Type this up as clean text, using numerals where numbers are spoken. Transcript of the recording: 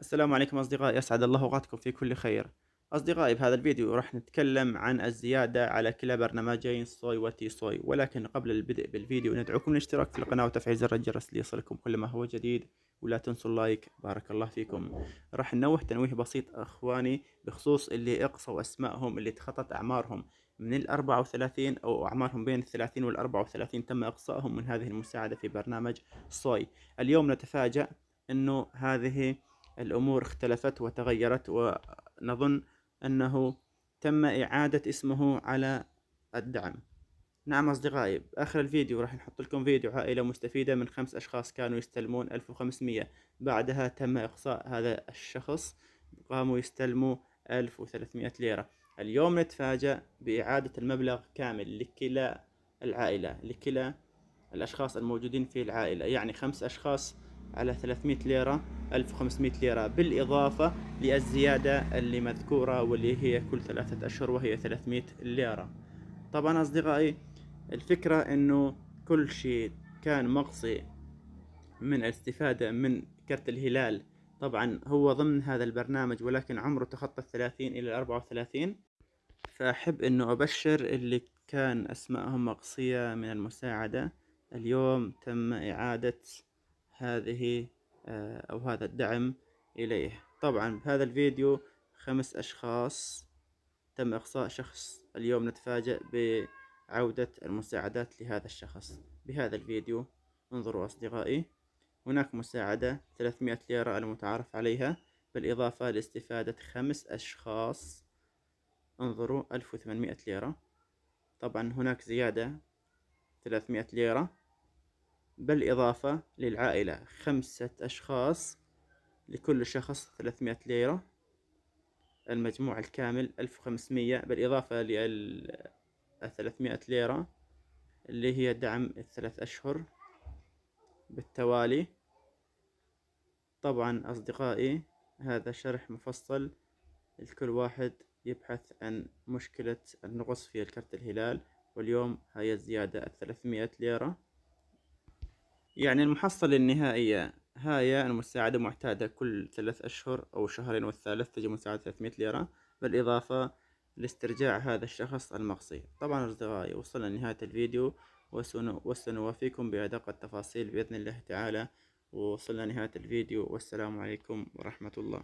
السلام عليكم أصدقائي، أسعد الله أوقاتكم في كل خير. أصدقائي، بهذا الفيديو راح نتكلم عن الزيادة على كلا برنامجين صوي وتي صوي، ولكن قبل البدء بالفيديو ندعوكم للاشتراك في القناة وتفعيل زر الجرس ليصلكم كل ما هو جديد، ولا تنسوا اللايك. بارك الله فيكم. راح ننوه تنويه بسيط أخواني بخصوص اللي اقصوا أسمائهم، اللي تخطت أعمارهم من 34 أو أعمارهم بين 30 وال34 تم إقصائهم من هذه المساعدة في برنامج صوي. اليوم نتفاجأ أنه هذه الأمور اختلفت وتغيرت، ونظن أنه تم إعادة اسمه على الدعم. نعم أصدقائي، بآخر الفيديو راح نحط لكم فيديو عائلة مستفيدة من 5 أشخاص كانوا يستلمون 1500، بعدها تم إقصاء هذا الشخص، قاموا يستلموا 1300 ليرة. اليوم نتفاجأ بإعادة المبلغ كامل لكلا العائلة، لكلا الأشخاص الموجودين في العائلة، يعني 5 أشخاص على 300 ليرة، 1500 ليرة، بالإضافة للزيادة اللي مذكورة واللي هي كل 3 أشهر وهي 300 ليرة. طبعا أصدقائي، الفكرة أنه كل شيء كان مقصي من الاستفادة من كرت الهلال. طبعا هو ضمن هذا البرنامج، ولكن عمره تخطى 30 إلى 34. فأحب أنه أبشر اللي كان أسمائهم مقصية من المساعدة، اليوم تم إعادة هذه أو هذا الدعم إليه. طبعا بهذا الفيديو 5 أشخاص تم إقصاء شخص، اليوم نتفاجأ بعودة المساعدات لهذا الشخص. بهذا الفيديو انظروا أصدقائي، هناك مساعدة 300 ليرة المتعارف عليها، بالإضافة لاستفادة 5 أشخاص انظروا 1800 ليرة. طبعا هناك زيادة 300 ليرة، بالإضافة للعائلة 5 أشخاص لكل شخص 300 ليرة، المجموع الكامل 1500، بالإضافة لل 300 ليرة اللي هي دعم ال3 أشهر بالتوالي. طبعا أصدقائي، هذا شرح مفصل لكل واحد يبحث عن مشكلة النقص في الكرت الهلال. واليوم هي الزيادة 300 ليرة، يعني المحصلة النهائية هاي المساعدة معتادة كل 3 أشهر أو شهرين، والثالث تجي مساعدة 300 ليرة، بالإضافة لاسترجاع هذا الشخص المقصي. طبعا أصدقائي، وصلنا لنهاية الفيديو وسنوافيكم بأدق التفاصيل بإذن الله تعالى. ووصلنا لنهاية الفيديو، والسلام عليكم ورحمة الله.